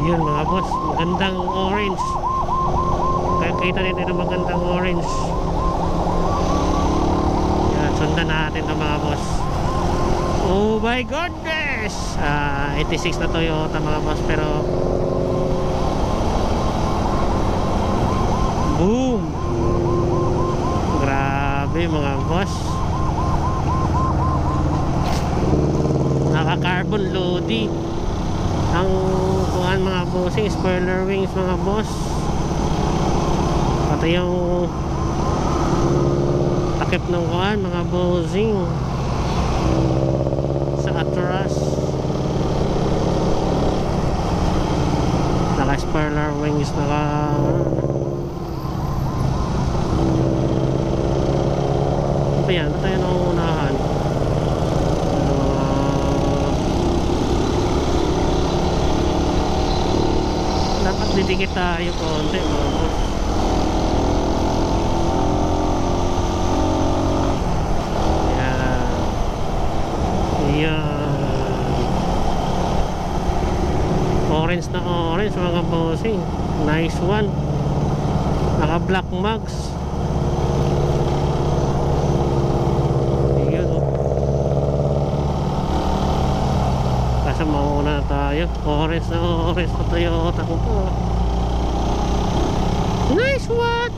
Yun mga boss, magandang orange. Kita nito ng magandang orange. Yan, sundan natin ito mga boss. Oh my goodness! 86 na Toyota mga boss, pero boom! Grabe mga boss. Naka-carbon loading ang kuhan mga bossing, spoiler wings mga boss. Pati yung takip ng kuhan mga bossing sa atras. Naka spoiler wings, naka ito yan, ito tayo na unahan. Dapat didikit tayo konti mga boss. Yan. Yan. Orange na orange mga bossing. Nice one. Naka black mugs. Yun o. Kasi mauna tayo. Orange na Toyota ko po. Nice one.